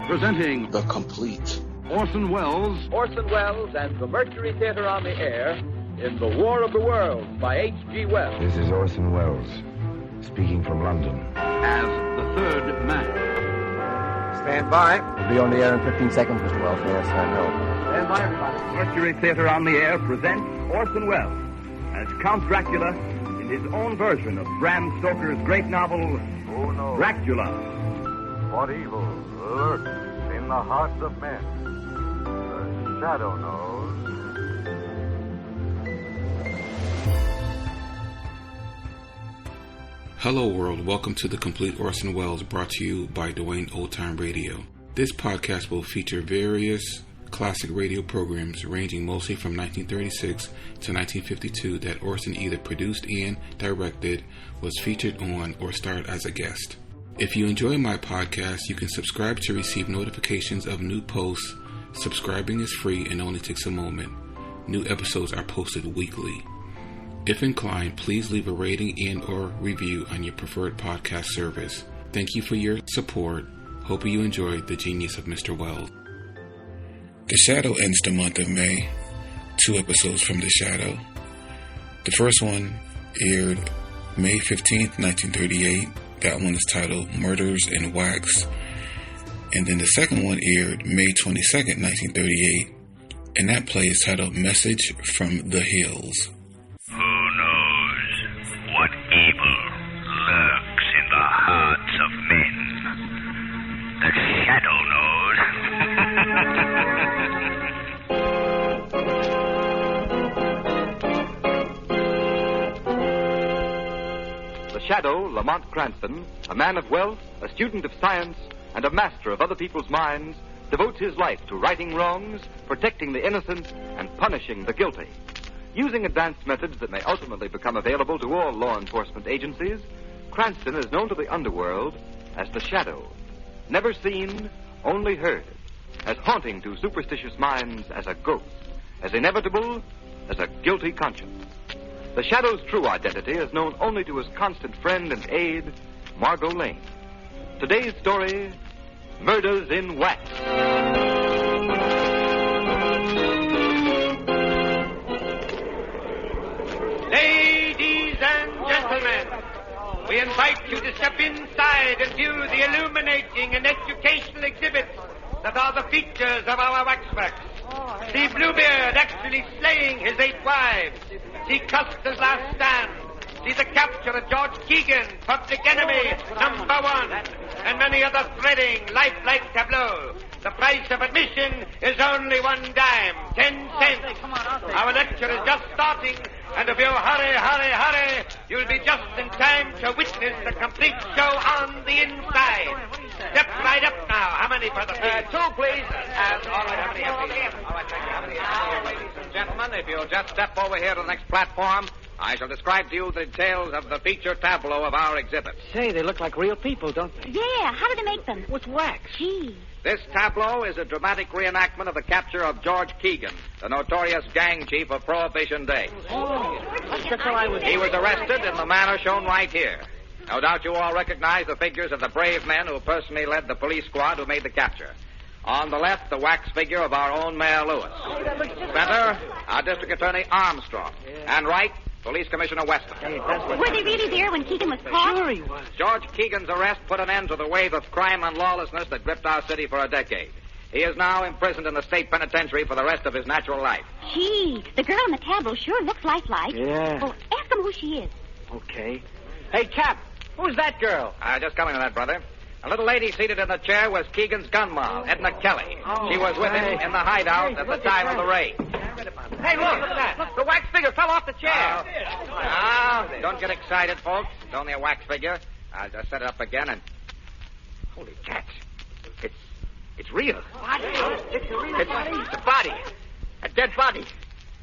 Presenting The Complete. Orson Welles and the Mercury Theater on the Air in The War of the Worlds by H.G. Wells. This is Orson Welles, speaking from London. as the third man. Stand by. We'll be on the air in 15 seconds, Mr. Wells. Yes, I know. Stand by, everybody. Mercury Theater on the Air presents Orson Welles as Count Dracula in his own version of Bram Stoker's great novel, Who knows Dracula. what evil lurks in the hearts of men? The shadow knows. Hello world, welcome to The Complete Orson Welles, brought to you by Dwayne Old Time Radio. This podcast will feature various classic radio programs ranging mostly from 1936 to 1952 that Orson either produced and directed, was featured on, or starred as a guest. If you enjoy my podcast, you can subscribe to receive notifications of new posts. Subscribing is free and only takes a moment. New episodes are posted weekly. If inclined, please leave a rating and or review on your preferred podcast service. Thank you for your support. Hope you enjoyed the genius of Mr. Wells. The Shadow ends the month of May. 2 episodes from The Shadow. The first one aired May 15th, 1938. That one is titled Murders in Wax. And then the second one aired May 22nd, 1938. And that play is titled Message from the Hills. Who knows what evil lurks in the hearts of men? The Shadow knows. The Shadow, Lamont Cranston, a man of wealth, a student of science, and a master of other people's minds, devotes his life to righting wrongs, protecting the innocent, and punishing the guilty. Using advanced methods that may ultimately become available to all law enforcement agencies, Cranston is known to the underworld as the Shadow. Never seen, only heard. As haunting to superstitious minds as a ghost. As inevitable as a guilty conscience. The Shadow's true identity is known only to his constant friend and aide, Margot Lane. Today's story, Murders in Wax. Ladies and gentlemen, we invite you to step inside and view the illuminating and educational exhibits that are the features of our waxworks. See Bluebeard actually slaying his 8 wives. See Custer's last stand. See the capture of George Keegan, public enemy #1, and many other thrilling, lifelike tableaux. The price of admission is only 1 dime, 10 cents. Our lecture is just starting, and if you hurry, you'll be just in time to witness the complete show on the inside. Step right up now. How many for the fees? 2, please. All right, how many? All right, thank you. Ladies and gentlemen, if you'll just step over here to the next platform, I shall describe to you the details of the feature tableau of our exhibit. Say, they look like real people, don't they? Yeah, how do they make them? With wax. Gee. This tableau is a dramatic reenactment of the capture of George Keegan, the notorious gang chief of Prohibition Day. That's how I was. He was arrested in the manner shown right here. No doubt you all recognize the figures of the brave men who personally led the police squad who made the capture. On the left, the wax figure of our own Mayor Lewis. Center, our District Attorney Armstrong. And right, Police Commissioner Weston. Were they really there when Keegan was caught? Sure he was. George Keegan's arrest put an end to the wave of crime and lawlessness that gripped our city for a decade. He is now imprisoned in the state penitentiary for the rest of his natural life. Gee, the girl on the tableau sure looks lifelike. Yeah. Well, ask him who she is. Okay. Hey, Cap, who's that girl? Just coming to that, brother. A little lady seated in the chair was Keegan's gun moll, Edna Kelly. She was with him in the hideout at the time of the raid. Hey, look at that. The wax figure fell off the chair. Don't get excited, folks. It's only a wax figure. I'll just set it up again and... Holy cats. It's real. What? It's a body. A dead body.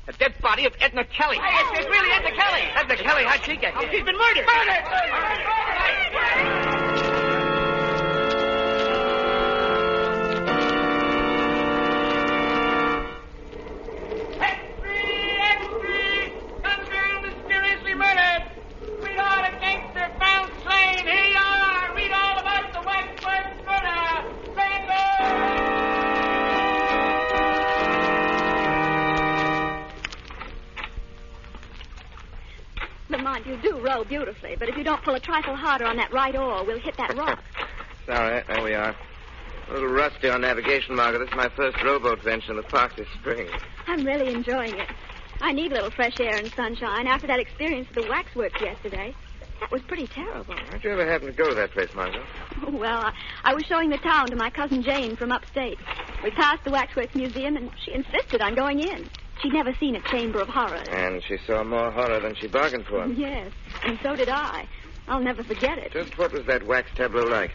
A dead body of Edna Kelly. Hey, it's really Edna Kelly. Edna Kelly, how'd she get here? She's been murdered. You do row beautifully, but if you don't pull a trifle harder on that right oar, we'll hit that rock. Sorry, there we are. A little rusty on navigation, Margaret. This is my first rowboat venture in the park this spring. I'm really enjoying it. I need a little fresh air and sunshine after that experience at the waxworks yesterday. That was pretty terrible. How'd you ever happen to go to that place, Margaret? Oh, well, I was showing the town to my cousin Jane from upstate. We passed the Waxworks Museum, and she insisted on going in. She'd never seen a chamber of horrors. And she saw more horror than she bargained for. Yes, and so did I. I'll never forget it. Just what was that wax tableau like?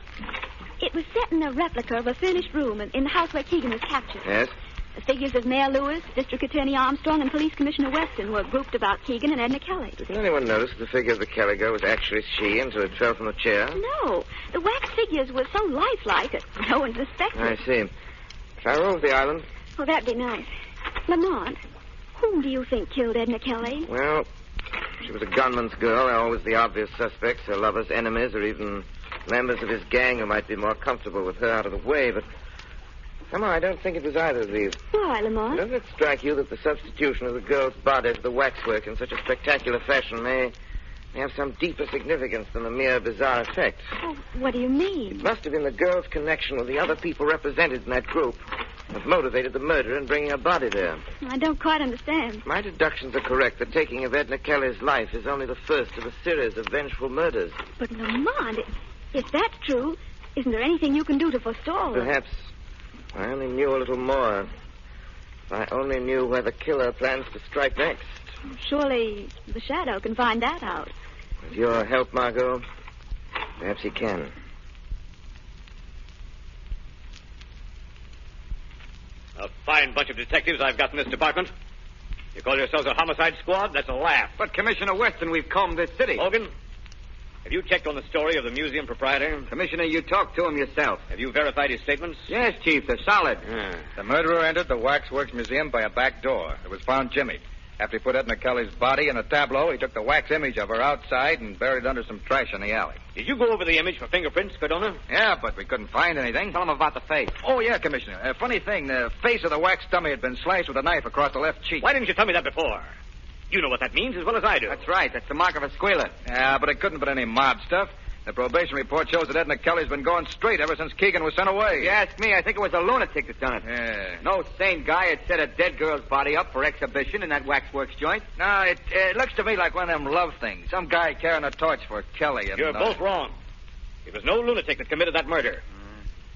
It was set in a replica of a furnished room in the house where Keegan was captured. Yes? The figures of Mayor Lewis, District Attorney Armstrong, and Police Commissioner Weston were grouped about Keegan and Edna Kelly. Didn't anyone notice the figure of the Kelly girl was actually she until it fell from the chair? No. The wax figures were so lifelike that no one suspected. I see. Shall I roll to the island? Oh, that'd be nice. Lamont, whom do you think killed Edna Kelly? Well, she was a gunman's girl. They're always the obvious suspects, her lovers, enemies, or even members of his gang who might be more comfortable with her out of the way, but somehow I don't think it was either of these. Why, Lamont? Doesn't it strike you that the substitution of the girl's body to the waxwork in such a spectacular fashion may have some deeper significance than a mere bizarre effect? Oh, what do you mean? It must have been the girl's connection with the other people represented in that group that motivated the murder in bringing her body there. I don't quite understand. My deductions are correct. The taking of Edna Kelly's life is only the first of a series of vengeful murders. But, Lamont, if that's true, isn't there anything you can do to forestall her? Perhaps I only knew a little more. If I only knew where the killer plans to strike next. Surely the Shadow can find that out. With your help, Margot, perhaps he can. A fine bunch of detectives I've got in this department. You call yourselves a homicide squad? That's a laugh. But, Commissioner Weston, we've combed this city. Hogan, have you checked on the story of the museum proprietor? Commissioner, you talked to him yourself. Have you verified his statements? Yes, Chief, they're solid. The murderer entered the Waxworks Museum by a back door. It was found jimmied. After he put Edna Kelly's body in a tableau, he took the wax image of her outside and buried it under some trash in the alley. Did you go over the image for fingerprints, Cardona? Yeah, but we couldn't find anything. Tell him about the face. Oh, yeah, Commissioner. Funny thing, the face of the wax dummy had been slashed with a knife across the left cheek. Why didn't you tell me that before? You know what that means as well as I do. That's right. That's the mark of a squealer. Yeah, but it couldn't have been any mob stuff. The probation report shows that Edna Kelly's been going straight ever since Keegan was sent away. If you ask me, I think it was a lunatic that done it. Yeah. No sane guy had set a dead girl's body up for exhibition in that waxworks joint. No, it looks to me like one of them love things. Some guy carrying a torch for Kelly. And, You're both wrong. It was no lunatic that committed that murder.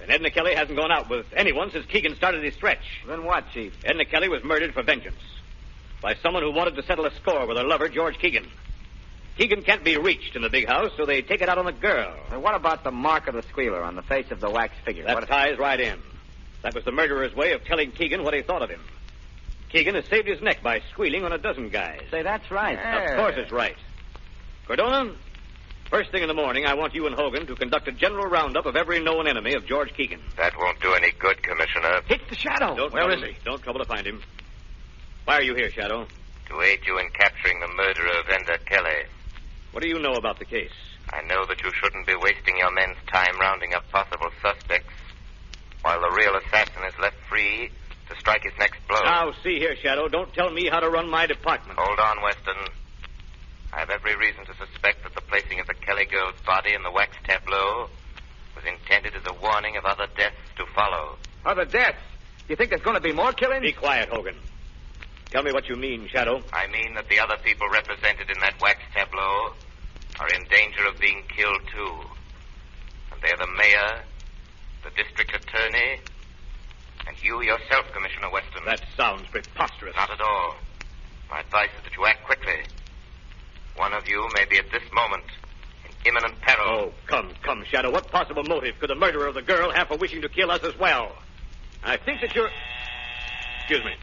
And Edna Kelly hasn't gone out with anyone since Keegan started his stretch. Then what, Chief? Edna Kelly was murdered for vengeance by someone who wanted to settle a score with her lover, George Keegan. Keegan can't be reached in the big house, so they take it out on the girl. And what about the mark of the squealer on the face of the wax figure? That ties right in. That was the murderer's way of telling Keegan what he thought of him. Keegan has saved his neck by squealing on a dozen guys. Say, that's right. Yeah. Of course it's right. Cardona, first thing in the morning, I want you and Hogan to conduct a general roundup of every known enemy of George Keegan. That won't do any good, Commissioner. It's the Shadow. Where is he? Don't trouble to find him. Why are you here, Shadow? To aid you in capturing the murderer of Edna Kelly. What do you know about the case? I know that you shouldn't be wasting your men's time rounding up possible suspects, while the real assassin is left free to strike his next blow. Now, see here, Shadow. Don't tell me how to run my department. Hold on, Weston. I have every reason to suspect that the placing of the Kelly girl's body in the wax tableau was intended as a warning of other deaths to follow. Other deaths? Do you think there's going to be more killings? Be quiet, Hogan. Tell me what you mean, Shadow. I mean that the other people represented in that wax tableau are in danger of being killed, too. And they're the mayor, the district attorney, and you yourself, Commissioner Weston. That sounds preposterous. Not at all. My advice is that you act quickly. One of you may be at this moment in imminent peril. Oh, come, Shadow. What possible motive could the murderer of the girl have for wishing to kill us as well? I think that you're... Excuse me.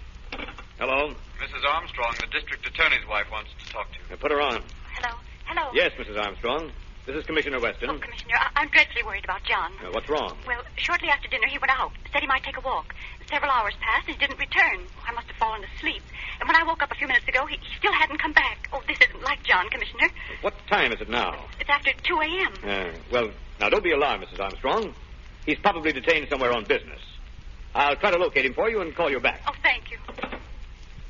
Hello? Mrs. Armstrong, the district attorney's wife, wants to talk to you. Put her on. Hello? Yes, Mrs. Armstrong. This is Commissioner Weston. Oh, Commissioner, I'm dreadfully worried about John. What's wrong? Well, shortly after dinner, he went out. Said he might take a walk. Several hours passed, and he didn't return. I must have fallen asleep. And when I woke up a few minutes ago, he still hadn't come back. Oh, this isn't like John, Commissioner. What time is it now? It's after 2 a.m. Well, now, don't be alarmed, Mrs. Armstrong. He's probably detained somewhere on business. I'll try to locate him for you and call you back. Oh, thank you.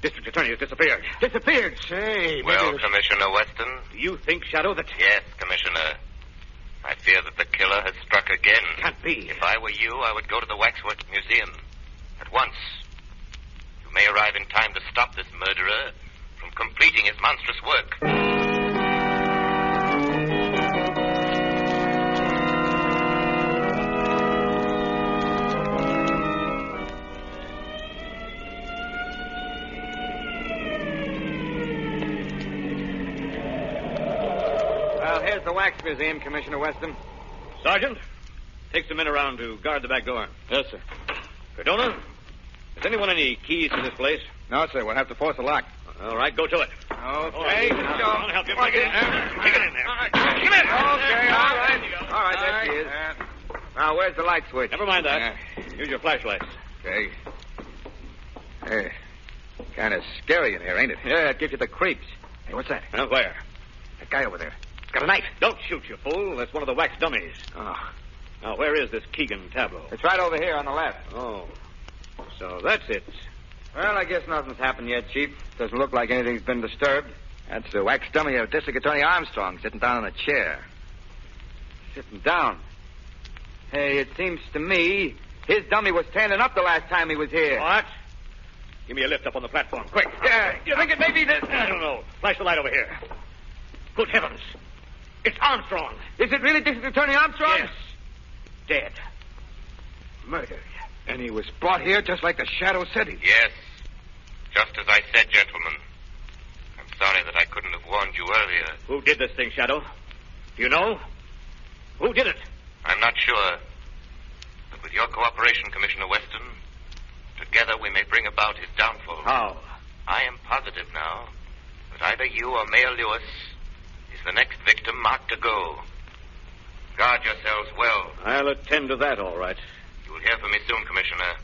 District Attorney has disappeared. Disappeared? Say, Well, Commissioner Weston? Do you think, Shadow, that... Yes, Commissioner. I fear that the killer has struck again. Can't be. If I were you, I would go to the Waxworks Museum. At once. You may arrive in time to stop this murderer from completing his monstrous work. Here's the Wax Museum, Commissioner Weston. Sergeant, take some men around to guard the back door. Yes, sir. Cardona, has anyone any keys to this place? No, sir. We'll have to force the lock. All right, go to it. Okay. I'll help you. Take it in there. Take it in there. All right. Come in. Okay, all right. All right, there she is. Now, where's the light switch? Never mind that. Use your flashlights. Okay. Hey, kind of scary in here, ain't it? Yeah, it gives you the creeps. Hey, what's that? Where? That guy over there. He's got a knife. Don't shoot, you fool. That's one of the wax dummies. Oh. Now, where is this Keegan tableau? It's right over here on the left. Oh. So that's it. Well, I guess nothing's happened yet, Chief. Doesn't look like anything's been disturbed. That's the wax dummy of District Attorney Armstrong sitting down in a chair. Sitting down. Hey, it seems to me his dummy was standing up the last time he was here. What? Give me a lift up on the platform, quick. Yeah, you think it may be this? I don't know. Flash the light over here. Good heavens. It's Armstrong. Is it really District Attorney Armstrong? Yes. Dead. Murdered. And he was brought here just like the Shadow said he. Yes. Just as I said, gentlemen. I'm sorry that I couldn't have warned you earlier. Who did this thing, Shadow? Do you know? Who did it? I'm not sure. But with your cooperation, Commissioner Weston, together we may bring about his downfall. How? I am positive now that either you or Mayor Lewis is the next victim marked to go. Guard yourselves well. I'll attend to that, all right. You will hear from me soon, Commissioner.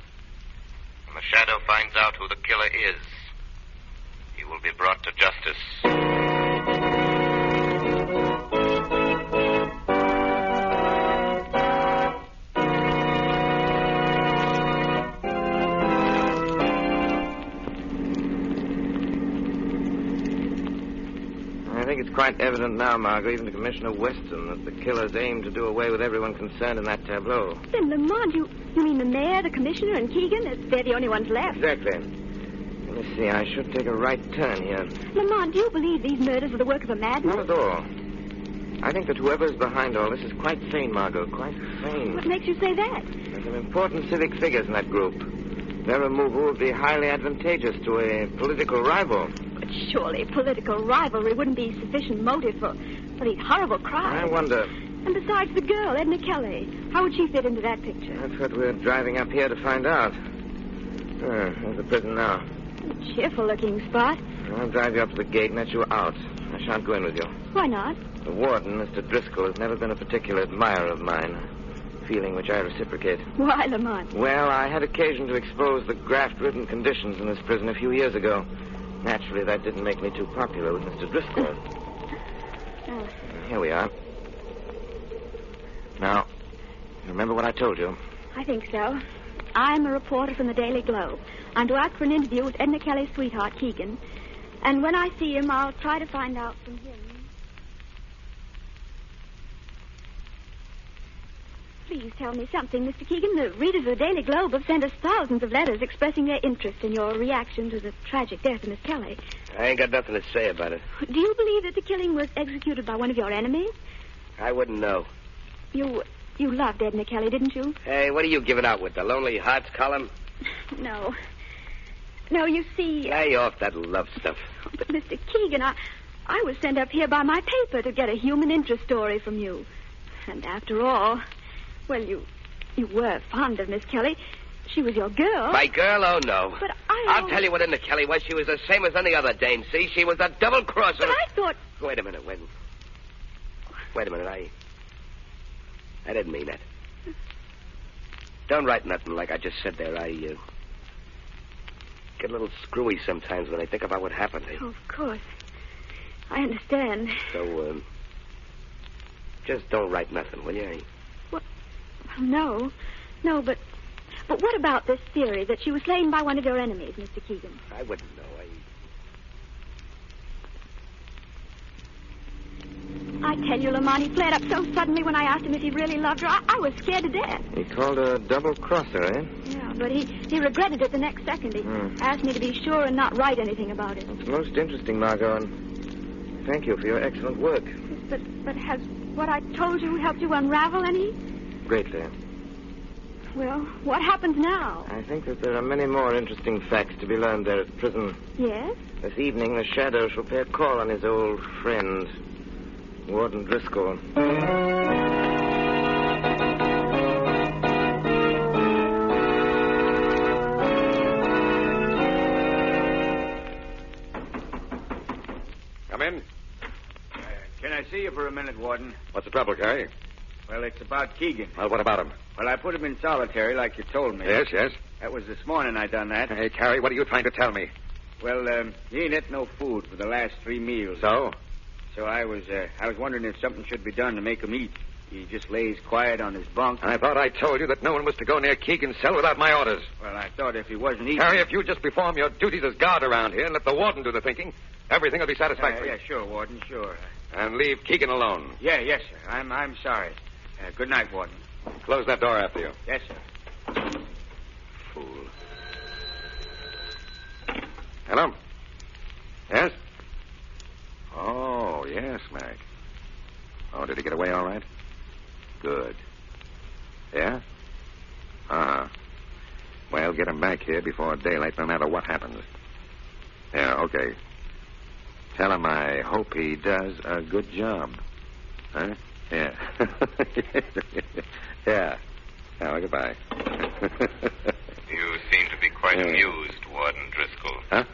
When the Shadow finds out who the killer is, he will be brought to justice. I think it's quite evident now, Margot, even to Commissioner Weston, that the killers aim to do away with everyone concerned in that tableau. Then, Lamont, you mean the mayor, the commissioner, and Keegan? They're the only ones left. Exactly. Let me see, I should take a right turn here. Lamont, do you believe these murders are the work of a madman? Not at all. I think that whoever's behind all this is quite sane, Margot, quite sane. What makes you say that? There's some important civic figures in that group. Their removal would be highly advantageous to a political rival. But surely political rivalry wouldn't be sufficient motive for these horrible crimes. I wonder. And besides the girl, Edna Kelly, how would she fit into that picture? That's what we're driving up here to find out. There's the prison now. A cheerful-looking spot. I'll drive you up to the gate and let you out. I shan't go in with you. Why not? The warden, Mr. Driscoll, has never been a particular admirer of mine. Feeling which I reciprocate. Why, Lamont? Well, I had occasion to expose the graft-ridden conditions in this prison a few years ago. Naturally, that didn't make me too popular with Mr. Driscoll. Here we are. Now, you remember what I told you? I think so. I'm a reporter from the Daily Globe. I'm to ask for an interview with Edna Kelly's sweetheart, Keegan. And when I see him, I'll try to find out from him. Please tell me something, Mr. Keegan. The readers of the Daily Globe have sent us thousands of letters expressing their interest in your reaction to the tragic death of Miss Kelly. I ain't got nothing to say about it. Do you believe that the killing was executed by one of your enemies? I wouldn't know. You loved Edna Kelly, didn't you? Hey, what are you giving out with, the Lonely Hearts column? No. No, you see... Lay off that love stuff. But, Mr. Keegan, I was sent up here by my paper to get a human interest story from you. And after all... Well, you were fond of Miss Kelly. She was your girl. My girl? Oh, no. But I'll tell you what Edna Kelly was. She was the same as any other dame, see? She was a double-crosser. But I thought... Wait a minute. I didn't mean that. Don't write nothing like I just said there. I get a little screwy sometimes when I think about what happened. Oh, of course. I understand. So, just don't write nothing, will you? No, but what about this theory that she was slain by one of your enemies, Mr. Keegan? I wouldn't know. I tell you, Lamont, he flared up so suddenly when I asked him if he really loved her. I was scared to death. He called her a double-crosser, eh? Yeah, but he regretted it the next second. He asked me to be sure and not write anything about it. It's most interesting, Margot, and thank you for your excellent work. But has what I told you helped you unravel any? Greatly. Well, what happens now? I think that there are many more interesting facts to be learned there at prison. Yes? This evening, the Shadow shall pay a call on his old friend, Warden Driscoll. Come in. Can I see you for a minute, Warden? What's the trouble, Carey? Well, it's about Keegan. Well, what about him? Well, I put him in solitary like you told me. Yes, yes. That was this morning I done that. Hey, Carey, what are you trying to tell me? Well, he ain't ate no food for the last 3 meals. So? So I was wondering if something should be done to make him eat. He just lays quiet on his bunk. I thought I told you that no one was to go near Keegan's cell without my orders. Well, I thought if he wasn't eating... Harry, if you just perform your duties as guard around here and let the warden do the thinking, everything will be satisfactory. Yeah, sure, Warden, sure. And leave Keegan alone. Yeah, yes, sir. I'm sorry. Good night, Warden. Close that door after you. Yes, sir. Fool. Hello? Yes? Oh, yes, Mac. Oh, did he get away all right? Good. Yeah? Uh-huh. Well, get him back here before daylight, no matter what happens. Yeah, okay. Tell him I hope he does a good job. Huh? Yeah. Yeah. Oh, goodbye. You seem to be quite amused, Warden Driscoll. Huh?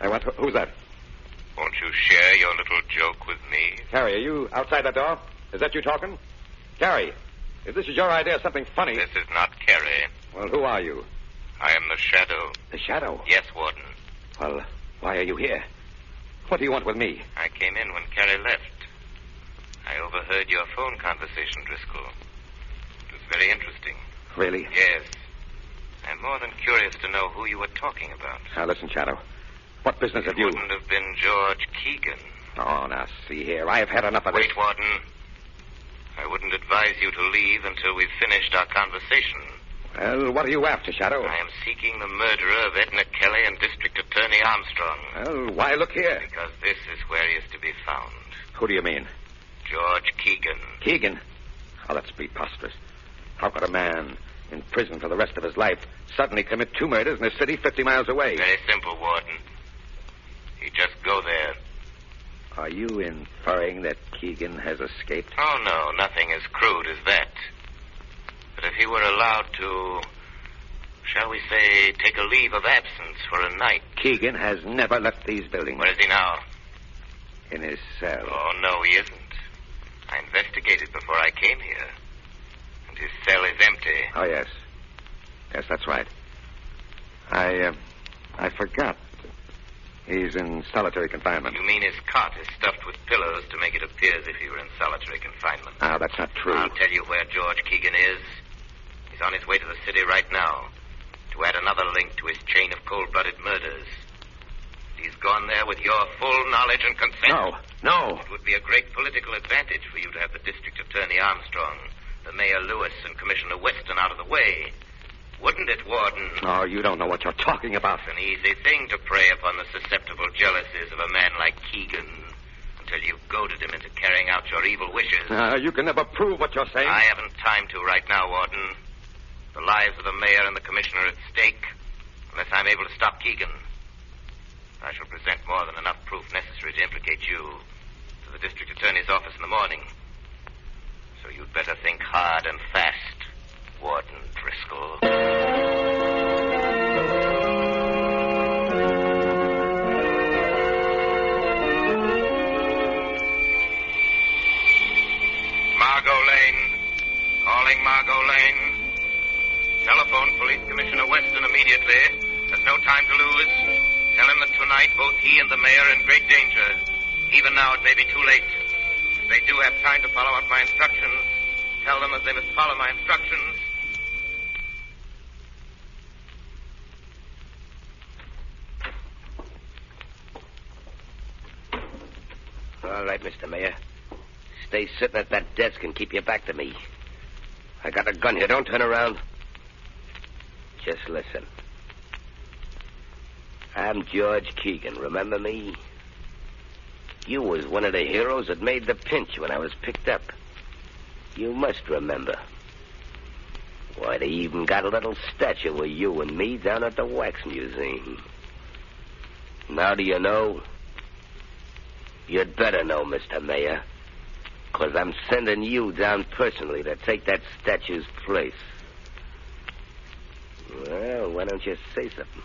Hey, what? Who's that? Won't you share your little joke with me? Carrie, are you outside that door? Is that you talking? Carrie, if this is your idea of something funny... This is not Carrie. Well, who are you? I am the Shadow. The Shadow? Yes, Warden. Well, why are you here? What do you want with me? I came in when Carrie left. I overheard your phone conversation, Driscoll. It was very interesting. Really? Yes. I'm more than curious to know who you were talking about. Now, listen, Shadow. What business have you... It wouldn't have been George Keegan. Oh, now, see here. I have had enough of this. Wait, Warden. I wouldn't advise you to leave until we've finished our conversation. Well, what are you after, Shadow? I am seeking the murderer of Edna Kelly and District Attorney Armstrong. Well, why look here? Because this is where he is to be found. Who do you mean? George Keegan. Keegan? Oh, that's preposterous. How could a man in prison for the rest of his life suddenly commit 2 murders in a city 50 miles away? Very simple, Warden. You just go there. Are you inferring that Keegan has escaped? Oh, no, nothing as crude as that. But if he were allowed to, shall we say, take a leave of absence for a night... Keegan has never left these buildings. Where is he now? In his cell. Oh, no, he isn't. I investigated before I came here. And his cell is empty. Oh, yes. Yes, that's right. I forgot. He's in solitary confinement. You mean his cot is stuffed with pillows to make it appear as if he were in solitary confinement? Ah, that's not true. I'll tell you where George Keegan is. He's on his way to the city right now to add another link to his chain of cold-blooded murders. He's gone there with your full knowledge and consent. No. It would be a great political advantage for you to have the District Attorney Armstrong, the Mayor Lewis, and Commissioner Weston out of the way. Wouldn't it, Warden? Oh, you don't know what you're talking about. It's an easy thing to prey upon the susceptible jealousies of a man like Keegan until you've goaded him into carrying out your evil wishes. You can never prove what you're saying. I haven't time to right now, Warden. The lives of the mayor and the commissioner are at stake unless I'm able to stop Keegan. I shall present more than enough proof necessary to implicate you to the district attorney's office in the morning. So you'd better think hard and fast, Warden Driscoll. Margot Lane. Calling Margot Lane. Telephone Police Commissioner Weston immediately. There's no time to lose. Tell him that tonight both he and the mayor are in great danger. Even now it may be too late. If they do have time to follow out my instructions, tell them that they must follow my instructions. All right, Mr. Mayor. stay sitting at that desk and keep your back to me. I got a gun here. Don't turn around. Just listen. I'm George Keegan. Remember me? You was one of the heroes that made the pinch when I was picked up. You must remember. Why, they even got a little statue of you and me down at the Wax Museum. Now do you know? You'd better know, Mr. Mayor, because I'm sending you down personally to take that statue's place. Well, why don't you say something?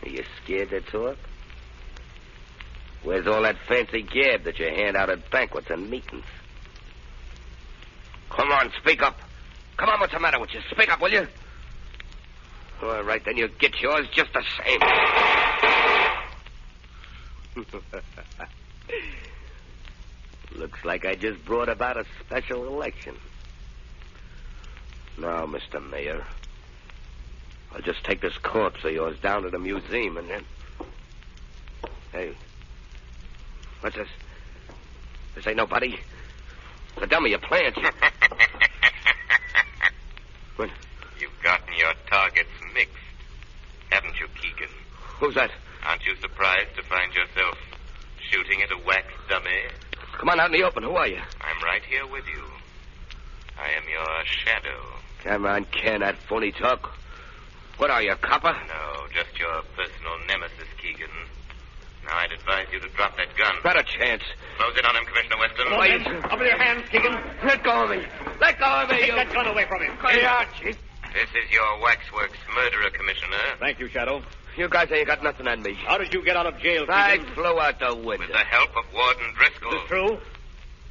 Are you scared to talk? Where's all that fancy gab that you hand out at banquets and meetings? Come on, speak up. Come on, what's the matter with you? Speak up, will you? All right, then you get yours just the same. Looks like I just brought about a special election. Now, Mr. Mayor, I'll just take this corpse of yours down to the museum and then... Hey, what's this? This ain't nobody. The dummy of plants. What? You've gotten your targets mixed, haven't you, Keegan? Who's that? Aren't you surprised to find yourself shooting at a wax dummy? Come on out in the open. Who are you? I'm right here with you. I am your shadow. Come on, cannot phony talk. What are you, a copper? No, just your personal nemesis, Keegan. Now, I'd advise you to drop that gun. Not a chance. Close it on him, Commissioner Weston. Wait. Up with your hands, Keegan. Let go of me. Let go of me, Take you... that gun away from him. Here you are, Chief. This is your waxworks murderer, Commissioner. Thank you, Shadow. You guys ain't got nothing on me. How did you get out of jail, I Keegan? flew out the window. With the help of Warden Driscoll. Is this true?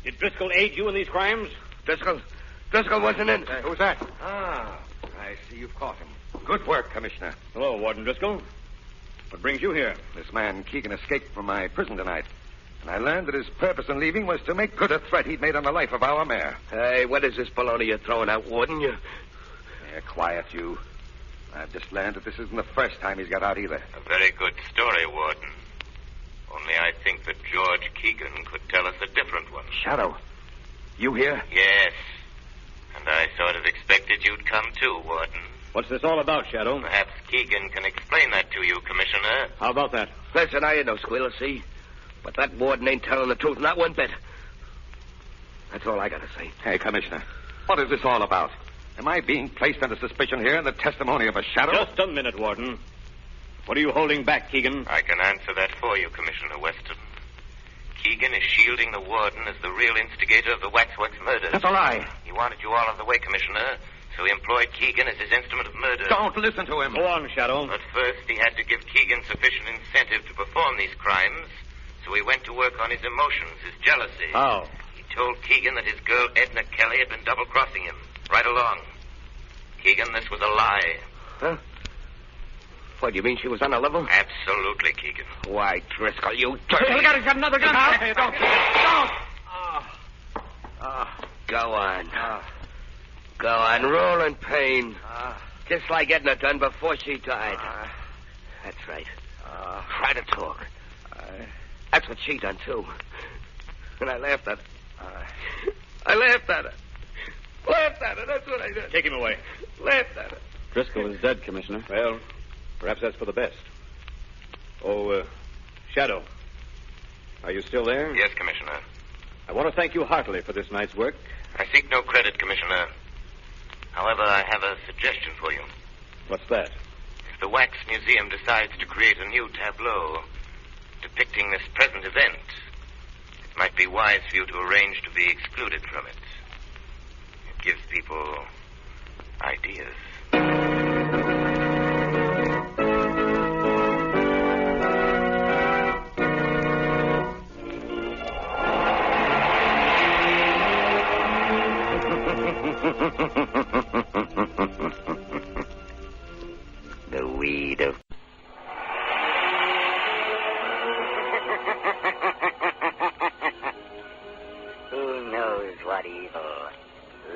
Did Driscoll aid you in these crimes? Driscoll wasn't in. Who's that? Ah, I see you've caught him. Good work, Commissioner. Hello, Warden Driscoll. What brings you here? This man, Keegan, escaped from my prison tonight. And I learned that his purpose in leaving was to make good a threat he'd made on the life of our mayor. Hey, what is this baloney you're throwing out, Warden? Yeah, quiet, you. I've just learned that this isn't the first time he's got out either. A very good story, Warden. Only I think that George Keegan could tell us a different one. Shadow, you here? Yes. And I sort of expected you'd come too, Warden. What's this all about, Shadow? Perhaps Keegan can explain that to you, Commissioner. How about that? Listen, I ain't no squealer, see? But that warden ain't telling the truth, not one bit. That's all I gotta say. Hey, Commissioner, what is this all about? Am I being placed under suspicion here in the testimony of a shadow? Just a minute, Warden. What are you holding back, Keegan? I can answer that for you, Commissioner Weston. Keegan is shielding the warden as the real instigator of the Waxworks murders. That's a lie. He wanted you all out of the way, Commissioner, so he employed Keegan as his instrument of murder. Don't listen to him. Go on, Shadow. But first, he had to give Keegan sufficient incentive to perform these crimes, so he went to work on his emotions, his jealousy. How? He told Keegan that his girl, Edna Kelly, had been double-crossing him, right along. Keegan, this was a lie. Huh? What, do you mean she was on a level? Absolutely, Keegan. Why, Driscoll, you dirty... Hey, he's got another gun. Hey, don't. Go on. Go on, roll in pain. Just like Edna done before she died. That's right. Try to talk. That's what she done, too. And I laughed at her. I laughed at her. Laughed at her, that's what I did. Take him away. Laughed at her. Driscoll is dead, Commissioner. Well, perhaps that's for the best. Oh, Shadow. Are you still there? Yes, Commissioner. I want to thank you heartily for this night's work. I seek no credit, Commissioner. However, I have a suggestion for you. What's that? If the Wax Museum decides to create a new tableau depicting this present event, it might be wise for you to arrange to be excluded from it. It gives people ideas. The weed of... Who knows what evil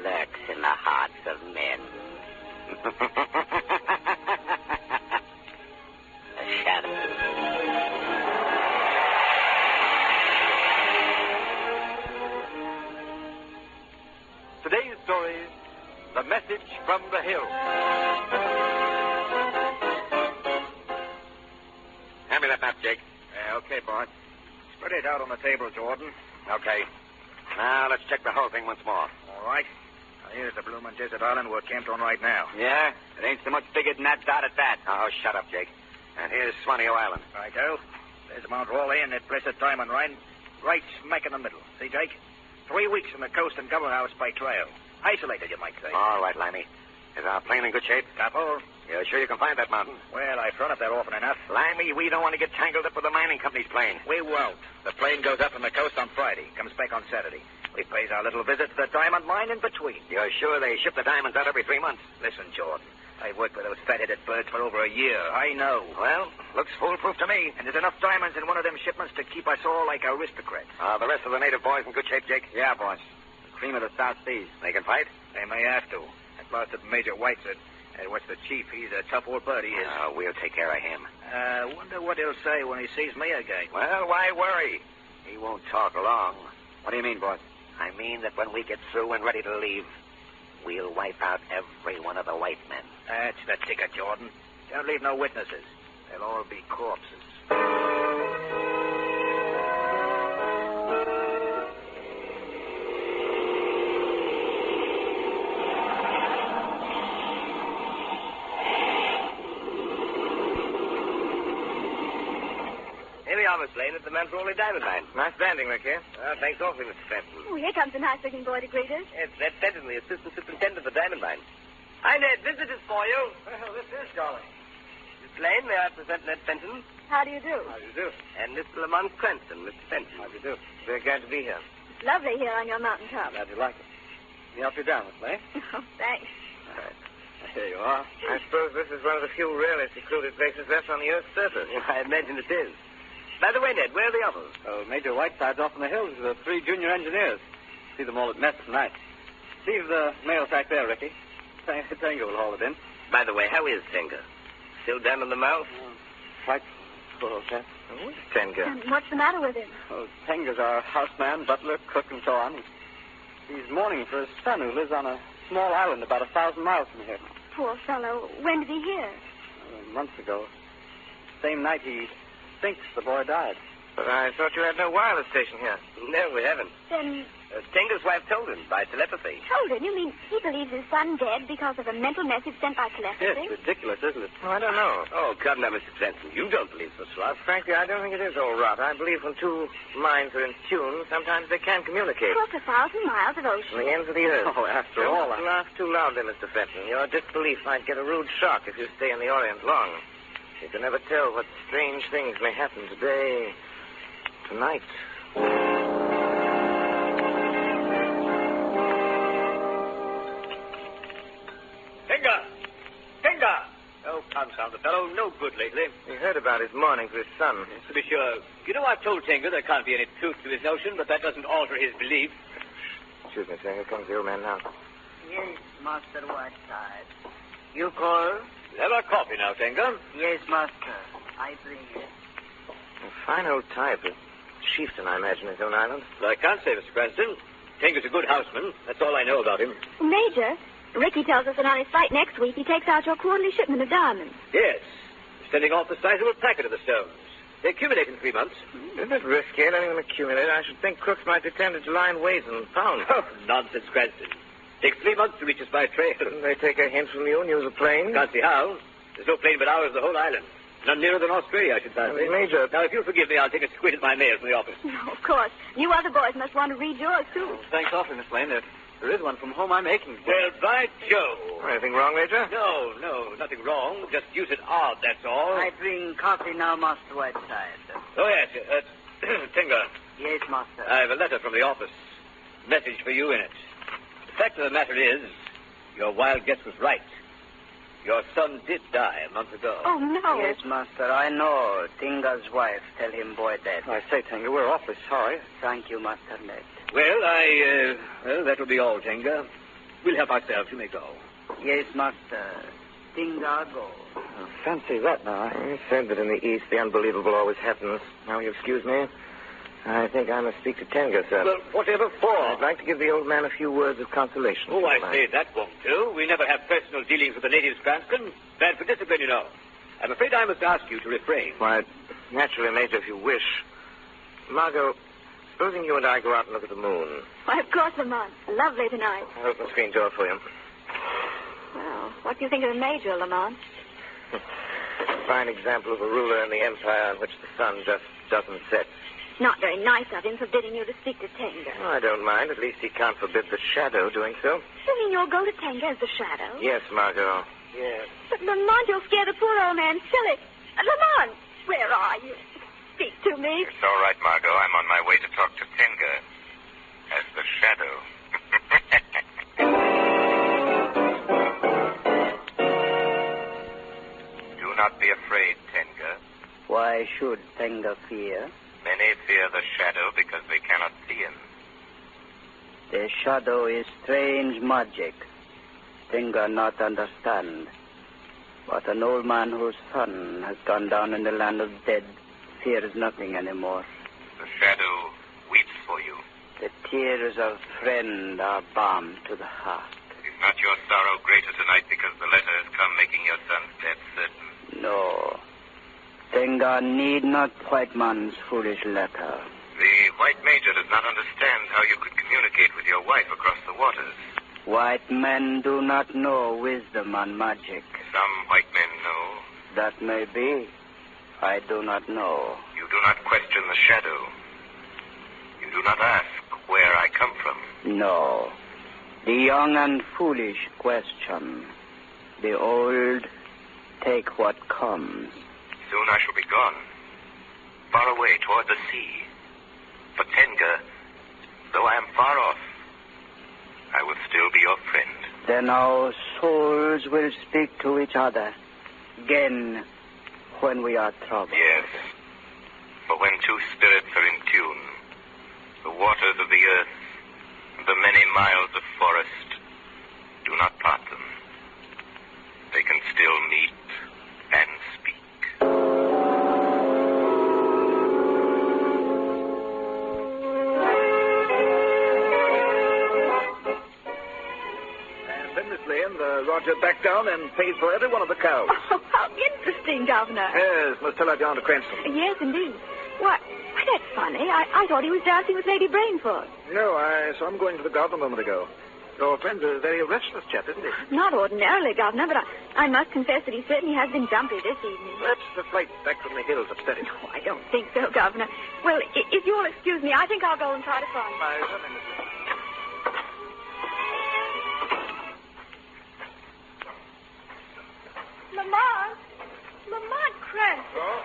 lurks in the hearts of men? A shadow. message from the hill. Hand me that map, Jake. Okay, boss. Spread it out on the table, Jordan. Okay. Now, let's check the whole thing once more. All right. Now, here's the bloomin' desert island we're camped on right now. Yeah? It ain't so much bigger than that dot at that. Oh, shut up, Jake. And here's Swaneo Island. Righto. There's Mount Raleigh and that blessed diamond line right smack in the middle. See, Jake? 3 weeks from the coast and governor house by trail. Isolated, you might say. All right, Limey. Is our plane in good shape? Capo? You're sure you can find that mountain? Well, I've run up there often enough. Limey, we don't want to get tangled up with the mining company's plane. We won't. The plane goes up from the coast on Friday, comes back on Saturday. We pays our little visit to the diamond mine in between. You're sure they ship the diamonds out every 3 months? Listen, Jordan. I've worked with those fat-headed birds for over a year. I know. Well, looks foolproof to me. And there's enough diamonds in one of them shipments to keep us all like aristocrats. Are the rest of the native boys in good shape, Jake? Yeah, boss. The cream of the South Seas. They can fight? They may have to. That bastard Major White said. And what's the chief? He's a tough old bird, he is. We'll take care of him. Wonder what he'll say when he sees me again. Well, why worry? He won't talk long. What do you mean, boss? I mean that when we get through and ready to leave, we'll wipe out every one of the white men. That's the ticket, Jordan. Don't leave no witnesses. They'll all be corpses. Here we are, Miss Lane, at the Mercury diamond mine. Nice landing, Rick, here. Thanks awfully, Mr. Fenton. Oh, here comes a nice-looking boy to greet us. It's Ned Fenton, the assistant superintendent of the diamond mine. Hi, Ned. Visitors for you. Well, this is jolly. Miss Lane, may I present Ned Fenton? How do you do? How do you do? And Mr. Lamont Cranston, Mr. Fenton. How do you do? Very glad to be here. It's lovely here on your mountaintop. Glad you like it. Let me help you down, Miss Lane. Oh, thanks. All right. Here you are. I suppose this is one of the few really secluded places left on the Earth's surface. I imagine it is. By the way, Ned, where are the others? Oh, Major Whiteside's off in the hills with the 3 junior engineers. See them all at mess tonight. Leave the mail sack there, Ricky. Tango will haul it in. By the way, how is Tenga? Still down in the mouth? Quite poor old chap. Oh, Tenga. And what's the matter with him? Oh, Tenga's our houseman, butler, cook, and so on. He's mourning for his son, who lives on a small island about 1,000 miles from here. Poor fellow. When did he hear? Months ago. Same night he thinks the boy died. But I thought you had no wireless station here. No, we haven't. Then... Tenga's wife told him by telepathy. Told him? You mean he believes his son dead because of a mental message sent by telepathy? Yes, ridiculous, isn't it? Oh, I don't know. Oh, come now, Mr. Cranston. You don't believe such rot. Frankly, I don't think it is all rot. I believe when two minds are in tune, sometimes they can communicate. Across 1,000 miles of ocean. On the ends of the earth. Oh, after Don't all... laugh too loudly, Mr. Fenton. Your disbelief might get a rude shock if you stay in the Orient long. You can never tell what strange things may happen today, tonight. Tenga! Oh, confound the fellow. No good lately. We heard about his mourning for his son. Yes, to be sure. You know, I've told Tenga there can't be any truth to his notion, but that doesn't alter his belief. Excuse me, sir. Here comes the old man now. Yes, Master Whiteside. You call? Have our coffee now, Tenga. Yes, Master. I bring it. A fine old type. A chieftain, I imagine, his own island. Well, I can't say, Mr. Cranston. Tenga's a good houseman. That's all I know about him. Major, Ricky tells us that on his flight next week he takes out your quarterly shipment of diamonds. Yes. Sending off the sizable packet of the stones. They accumulate in 3 months. Isn't it risky letting them accumulate? I should think crooks might be tempted to lie in ways and pounds. Oh, nonsense, Cranston. Takes 3 months to reach us by trail. Couldn't they take a hint from you and use a plane? Can't see how. There's no plane but ours of the whole island. None nearer than Australia, I should fancy. Major... Now, if you'll forgive me, I'll take a squint at my mail from the office. No, of course. You other boys must want to read yours, too. Oh, thanks awfully, Miss Lane. There is one from home I'm making. Well, by Joe. Anything wrong, Major? No, nothing wrong. Just deuced odd, that's all. I bring coffee now, Master Whiteside. Oh, yes. Tenga. Yes, Master. I have a letter from the office. Message for you in it. The fact of the matter is, your wild guess was right. Your son did die a month ago. Oh, no. Yes, Master, I know. Tinga's wife tell him boy dead. I say, Tenga, we're awfully sorry. Thank you, Master Ned. Well, that'll be all, Tenga. We'll help ourselves. You may go. Yes, Master. Tinga go. Oh, fancy that now. I said that in the East the unbelievable always happens. Now, you excuse me. I think I must speak to Tenga, sir. Well, whatever for? I'd like to give the old man a few words of consolation. Oh, I say, that won't do. We never have personal dealings with the natives, Cranston. Bad for discipline, you know. I'm afraid I must ask you to refrain. Why, naturally, Major, if you wish. Margot, supposing you and I go out and look at the moon. Why, of course, Lamont. Lovely tonight. I'll open the screen door for you. Well, what do you think of the Major, Lamont? Fine example of a ruler in the empire in which the sun just doesn't set. Not very nice of him forbidding you to speak to Tenga. Oh, I don't mind. At least he can't forbid the Shadow doing so. You mean you'll go to Tenga as the Shadow? Yes, Margot. Yes. But, Lamont, you'll scare the poor old man silly. Lamont, where are you? Speak to me. It's all right, Margot. I'm on my way to talk to Tenga as the Shadow. Do not be afraid, Tenga. Why should Tenga fear? Many fear the Shadow because they cannot see him. The Shadow is strange magic. Tenga not understand. But an old man whose son has gone down in the land of dead fears nothing anymore. The Shadow weeps for you. The tears of friend are balm to the heart. Is not your sorrow greater tonight because the letter has come making your son's death certain? No. Tenga need not white man's foolish letter. The white major does not understand how you could communicate with your wife across the waters. White men do not know wisdom and magic. Some white men know. That may be. I do not know. You do not question the Shadow. You do not ask where I come from. No. The young and foolish question. The old take what comes. Soon I shall be gone. Far away toward the sea. For Tenga, though I am far off, I will still be your friend. Then our souls will speak to each other again when we are troubled. Yes. For when two spirits are in tune, the waters of the earth and the many miles of forest do not part them. They can still meet and speak. Roger backed down and paid for every one of the cows. Oh, how interesting, Governor. Yes, must tell that down to Cranston. Yes, indeed. Why, that's funny. I thought he was dancing with Lady Brainford. No, I saw him going to the garden a moment ago. Your friend's a very restless chap, isn't he? Not ordinarily, Governor, but I must confess that he certainly has been jumpy this evening. Perhaps the flight back from the hills upset him. No, I don't think so, Governor. Well, if you'll excuse me, I think I'll go and try to find him. Lamont Cranston. Oh?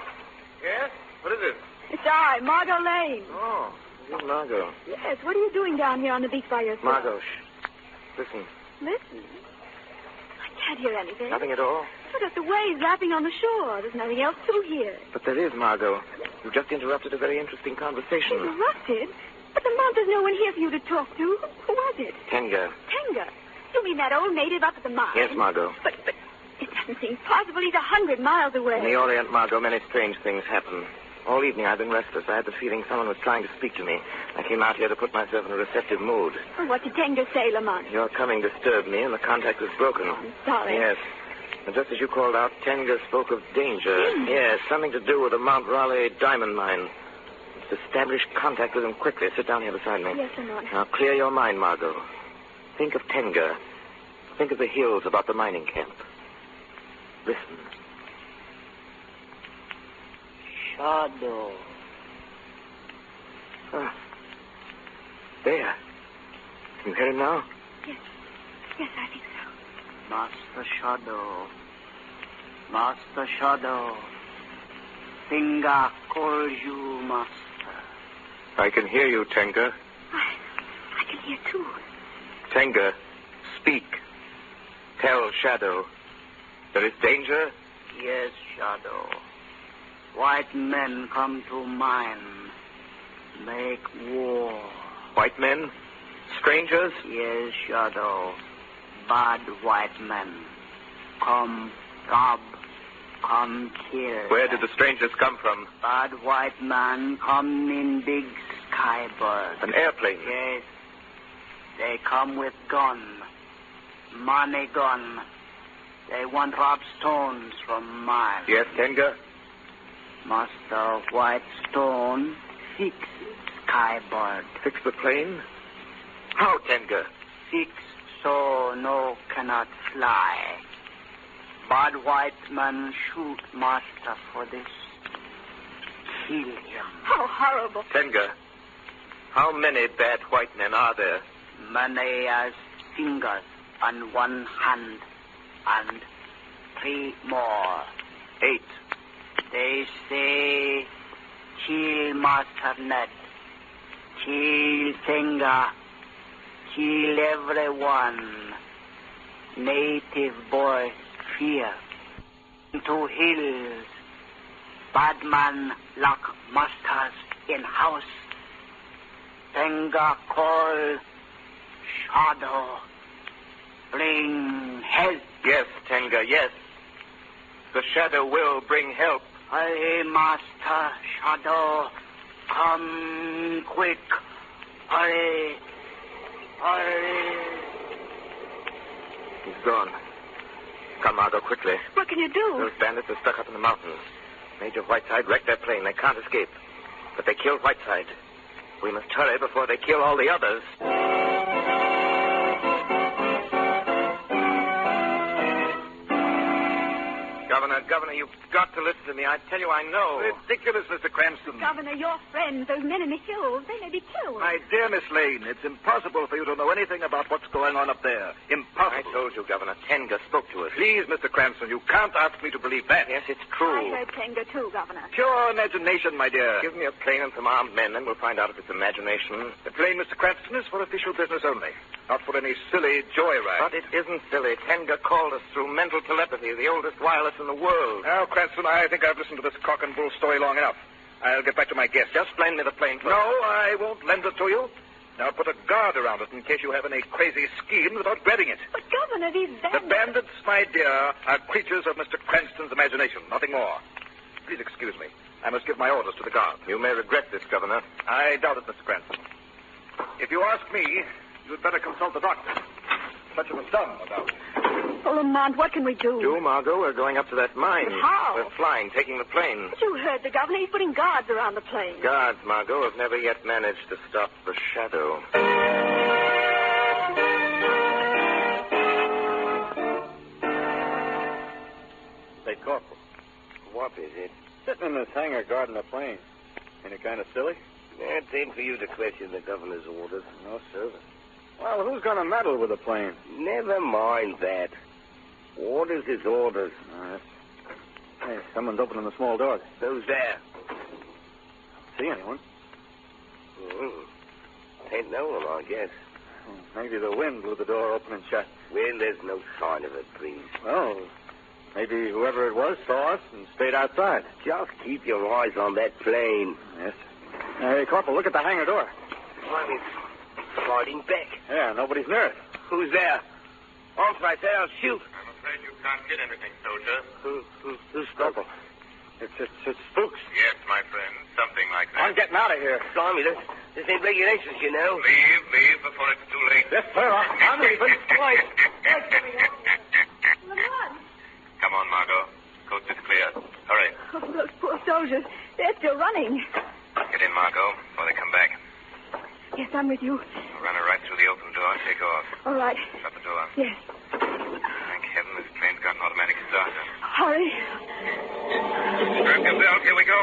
Yes? What is it? It's I, Margot Lane. Oh, you Margot. Yes, what are you doing down here on the beach by yourself? Margot, shh. Listen. Listen? I can't hear anything. Nothing at all? Look at the waves lapping on the shore. There's nothing else to hear. But there is, Margot. You just interrupted a very interesting conversation. Interrupted? But Lamont, there's no one here for you to talk to. Who was it? Tenga. Tenga? You mean that old native up at the mine? Yes, Margot. But it doesn't seem possible. He's 100 miles away. In the Orient, Margot, many strange things happen. All evening I've been restless. I had the feeling someone was trying to speak to me. I came out here to put myself in a receptive mood. Well, what did Tenga say, Lamont? Your coming disturbed me, and the contact was broken. Oh, I'm sorry. Yes. And just as you called out, Tenga spoke of danger. Hmm. Yes, something to do with the Mount Raleigh diamond mine. Let's establish contact with him quickly. Sit down here beside me. Yes, Lamont. Now, clear your mind, Margot. Think of Tenga. Think of the hills about the mining camp. Listen. Shadow. Ah. There. Can you hear him now? Yes. Yes, I think so. Master Shadow. Master Shadow. Tenga calls you, Master. I can hear you, Tenga. I can hear, too. Tenga, speak. Tell Shadow. There is danger? Yes, Shadow. White men come to mine. Make war. White men? Strangers? Yes, Shadow. Bad white men. Come, rob. come kill. Where did the strangers come from? Bad white man come in big skybird. An airplane? Yes. They come with gun. Money gun. They want rob stones from mine. Yes, Tenga? Master White Stone fix skybird. Fix the plane? How, Tenga? Fix so no cannot fly. Bad white man shoot master for this. Kill him. How horrible. Tenga, how many bad white men are there? Many as fingers on one hand and 3 more. 8. They say kill Master Ned. Kill Tenga. Kill everyone. Native boys fear. Into hills. Bad man lock masters in house. Tenga call shadow. Bring help. Yes, Tenga, yes. The shadow will bring help. Hurry, Master Shadow. Come quick. Hurry. Hurry. He's gone. Come, Margot, quickly. What can you do? Those bandits are stuck up in the mountains. Major Whiteside wrecked their plane. They can't escape. But they killed Whiteside. We must hurry before they kill all the others. Governor, you've got to listen to me. I tell you, I know. Ridiculous, Mr. Cranston. Governor, your friends, those men in the hills, they may be killed. My dear Miss Lane, it's impossible for you to know anything about what's going on up there. Impossible. I told you, Governor. Tenga spoke to us. Please, Mr. Cranston, you can't ask me to believe that. Yes, it's true. I heard Tenga, too, Governor. Pure imagination, my dear. Give me a plane and some armed men, then we'll find out if it's imagination. The plane, Mr. Cranston, is for official business only. Not for any silly joyride. But it isn't silly. Tenga called us through mental telepathy, the oldest wireless in the world. Now, Cranston, I think I've listened to this cock and bull story long enough. I'll get back to my guest. Just lend me the plane first. No, I won't lend it to you. Now put a guard around it in case you have any crazy schemes about grabbing it. But, Governor, these bandits... The bandits, my dear, are creatures of Mr. Cranston's imagination, nothing more. Please excuse me. I must give my orders to the guard. You may regret this, Governor. I doubt it, Mr. Cranston. If you ask me, you'd better consult the doctor. Such was done, no doubt. Oh, Lamont, what can we do? Do, Margot? We're going up to that mine. But how? We're flying, taking the plane. But you heard the governor. He's putting guards around the plane. Guards, Margot, have never yet managed to stop the shadow. Say, Corporal. What is it? Sitting in this hangar guarding the plane. Any kind of silly? It ain't for you to question the governor's orders. No, sir. Well, who's going to meddle with the plane? Never mind that. Orders is orders. All right. Hey, someone's opening the small door. Who's there? See anyone? Ain't no one, I guess. Maybe the wind blew the door open and shut. Well, there's no sign of it, please. Well, maybe whoever it was saw us and stayed outside. Just keep your eyes on that plane. Yes. Hey, Corporal, look at the hangar door. Why, it's sliding back. Yeah, nobody's near it. Who's there? Answer, I say, I'll shoot. I'm afraid you can't get anything, soldier. Who's Corporal? It's spooks. Yes, my friend. Something like that. I'm getting out of here. Blimey, this ain't regulations, you know. Leave before it's too late. Yes, sir. I'm leaving. Lamont! Come on, Margot. Coast is clear. Hurry. Oh, those poor soldiers. They're still running. Get in, Margot, before they come back. Yes, I'm with you. Run her right through the open door and take off. All right. Shut the door. Yes. Thank heaven this plane's got an automatic starter. Hurry. Strap your belt. Here we go.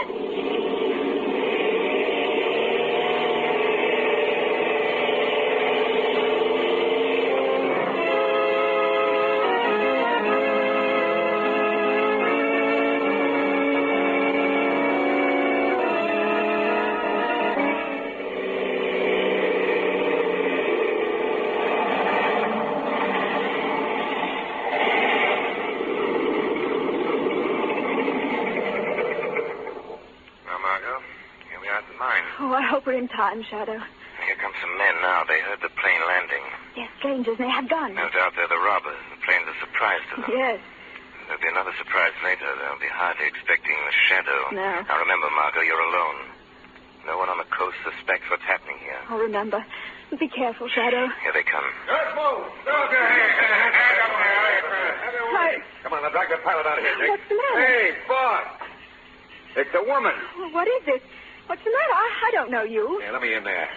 Oh, I hope we're in time, Shadow. Here come some men now. They heard the plane landing. They're strangers and they have guns. No doubt they're the robbers. The plane's a surprise to them. Yes. There'll be another surprise later. They'll be hardly expecting the shadow. No. Now remember, Margot, you're alone. No one on the coast suspects what's happening here. I'll remember. Be careful, Shadow. Here they come. Don't move. Come on, now drag the pilot out of here, Jake. What's the matter? Hey, boss. It's a woman. What is it? What's the matter? I don't know you. Yeah, let me in there.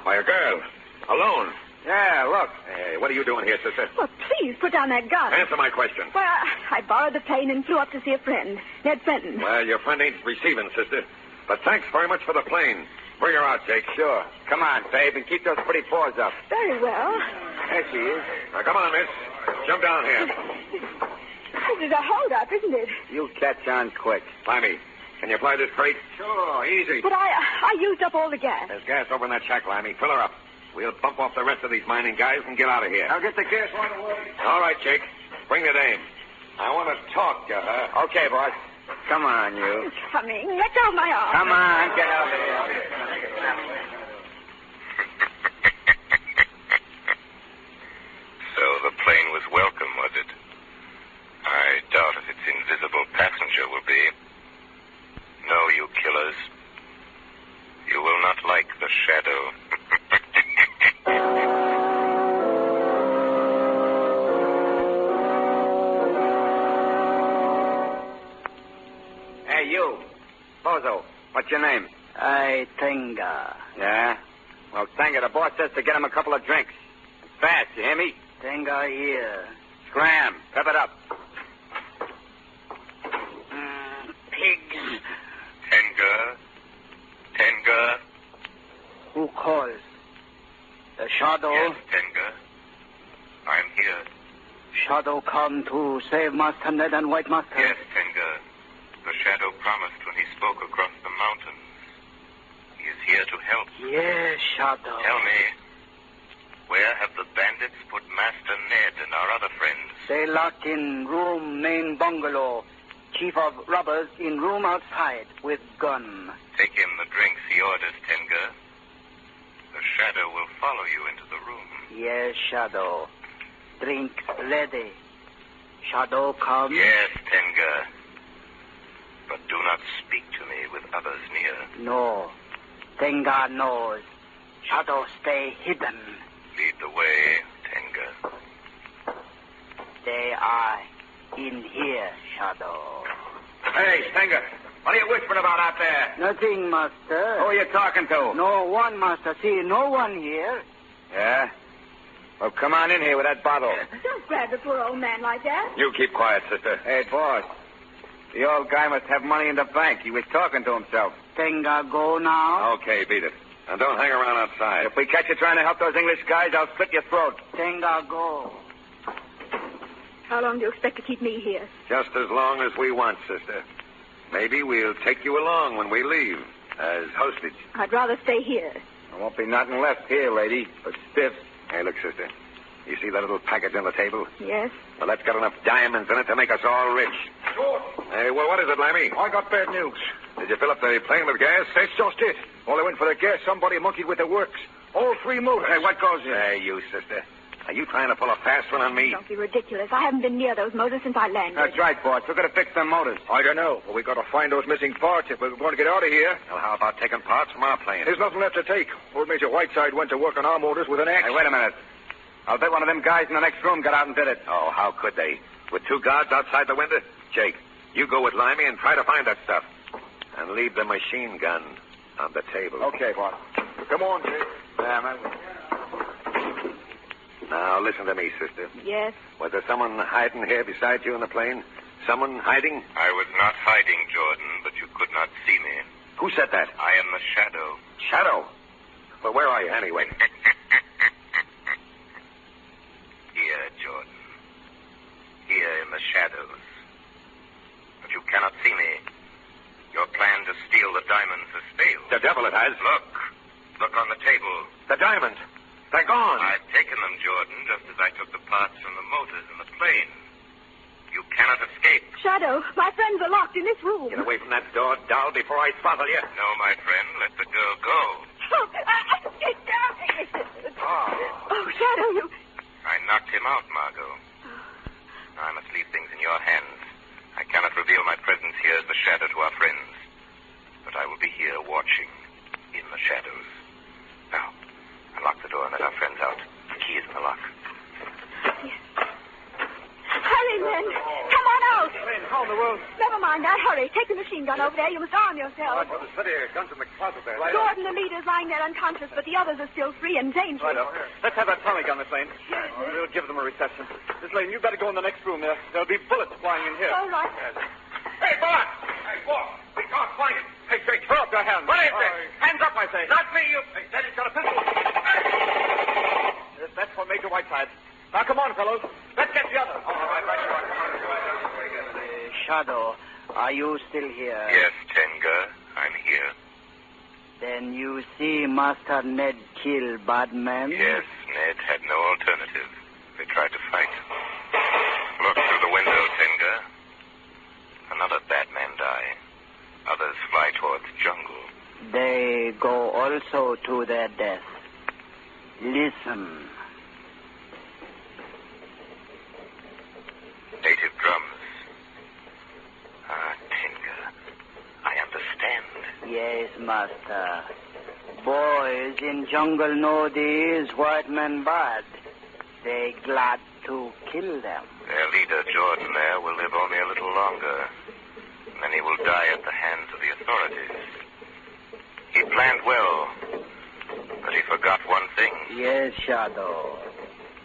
Why, a girl. Alone. Yeah, look. Hey, what are you doing here, sister? Well, please, put down that gun. Answer my question. Well, I borrowed the plane and flew up to see a friend, Ned Fenton. Well, your friend ain't receiving, sister. But thanks very much for the plane. Bring her out, Jake. Sure. Come on, babe, and keep those pretty paws up. Very well. There she is. Now, come on, miss. Jump down here. This is a hold-up, isn't it? You'll catch on quick. Limey, can you fly this crate? Sure, easy. But I used up all the gas. There's gas over in that shack, Limey. Fill her up. We'll bump off the rest of these mining guys and get out of here. I'll get the gas right away. All right, Jake. Bring the dame. I want to talk to her. Okay, boss. Come on, you. Coming. Let go of my arm. Come on, get out of here. So the plane was welcome, was it? I doubt if its invisible passenger will be. No, you killers. You will not like the shadow. Hey, you. Bozo, what's your name? Tenga. Yeah? Well, Tenga, the boss says to get him a couple of drinks. Fast, you hear me? Tenga here. Scram. Pep it up. Pigs. Tenga. Who calls? The Shadow? Yes, Tenga. I'm here. Shadow come to save Master Ned and White Master? Yes, Tenga. The Shadow promised when he spoke across the mountains. He is here to help. Yes, Shadow. Tell me, where have the bandits put Master Ned and our other friends? They locked in room main bungalow. Chief of robbers in room outside with gun. Take him the drinks he orders, Tenga. The Shadow will follow you into the room. Yes, Shadow. Drink ready. Shadow come? Yes, Tenga. But do not speak to me with others near. No. Tenga knows. Shadow stay hidden. Lead the way, Tenga. They are in here, Shadow. Hey, Tenga. What are you whispering about out there? Nothing, Master. Who are you talking to? No one, Master. See, no one here. Yeah? Well, come on in here with that bottle. Don't grab the poor old man like that. You keep quiet, sister. Hey, boss. The old guy must have money in the bank. He was talking to himself. Tenga, go now. Okay, beat it. And don't hang around outside. If we catch you trying to help those English guys, I'll slit your throat. Tenga, go. How long do you expect to keep me here? Just as long as we want, sister. Maybe we'll take you along when we leave, as hostage. I'd rather stay here. There won't be nothing left here, lady, but stiffs. Hey, look, sister. You see that little package on the table? Yes. Well, that's got enough diamonds in it to make us all rich. Sure. Hey, well, what is it, Limey? I got bad news. Did you fill up the plane with gas? That's just it. While I went for the gas, somebody monkeyed with the works. All three motors. Hey, what goes in? Hey, you, sister. Are you trying to pull a fast one on me? Don't be ridiculous. I haven't been near those motors since I landed. That's right, boss. We're going to fix them motors. I don't know, but we got to find those missing parts if we're going to get out of here. Well, how about taking parts from our plane? There's nothing left to take. Old Major Whiteside went to work on our motors with an axe. Hey, wait a minute. I'll bet one of them guys in the next room got out and did it. Oh, how could they? With two guards outside the window? Jake, you go with Limey and try to find that stuff. And leave the machine gun on the table. Okay, boss. Come on, Jake. Now, listen to me, sister. Yes? Was there someone hiding here beside you in the plane? Someone hiding? I was not hiding, Jordan, but you could not see me. Who said that? I am the Shadow. Shadow? Well, where are you anyway? Here, Jordan. Here in the shadows. But you cannot see me. Your plan to steal the diamonds has failed. The devil it has. Look. Look on the table. The diamonds. They're gone. I've taken them, Jordan, just as I took the parts from the motors in the plane. You cannot escape. Shadow, my friends are locked in this room. Get away from that door, doll, before I throttle you. No, my friend. Let the girl go. Get down. Oh, Shadow, you... I knocked him out, Margot. Now I must leave things in your hands. I cannot reveal my presence here as the shadow to our friends. But I will be here watching in the shadows. Now, unlock the door and let our friends out. The key is in the lock. Yes. Hurry, Len. Come on out. Lane, how in the world? Never mind that. Hurry. Take the machine gun over there. You must arm yourself. Well, steady. Guns in the closet there. Gordon, the leader's lying there unconscious, but the others are still free and dangerous. Right up. Let's have that Tommy gun, Miss Lane. We'll give them a reception. Miss Lane, you better go in the next room there. There'll be bullets flying in here. All right. Hey, boss! Hey, boss! We can't find him. Hey, Jake, throw up your hands. What is this? Hands up, I say. Not me, you... Hey, Daddy's got a pistol. Yes, that's for Major Whiteside. Now, come on, fellows. Let's get the other. All right, right, you are. Come on. Shadow, are you still here? Yes, Tenga, I'm here. Then you see Master Ned kill bad men? Yes, Ned had no alternative. They tried to fight. Look through the window, Tenga. Another bad man die. Others fly towards jungle. They go also to their death. Listen. Native drums. Ah, Tenga. I understand. Yes, Master. Boys in jungle know these white men bad. They glad to kill them. Their leader, Jordan, there, will live only a little longer. And then he will die at the hands of the authorities. He planned well, but he forgot one thing. Yes, Shadow.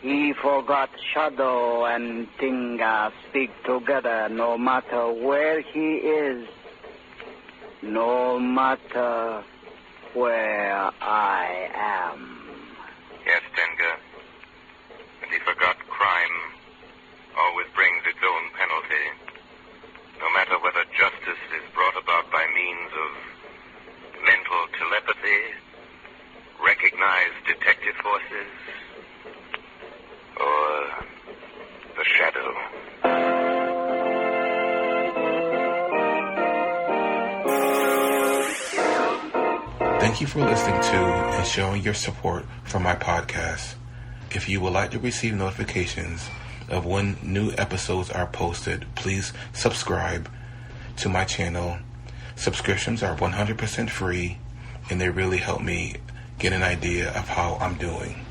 He forgot Shadow and Tinga speak together no matter where he is, no matter where I am. Yes, Tenga. And he forgot crime always brings its own penalty. No matter whether justice is brought about by means of mental telepathy, recognized detective forces, or the shadow. Thank you for listening to and showing your support for my podcast. If you would like to receive notifications of when new episodes are posted, please subscribe to my channel. Subscriptions are 100% free, and they really help me get an idea of how I'm doing.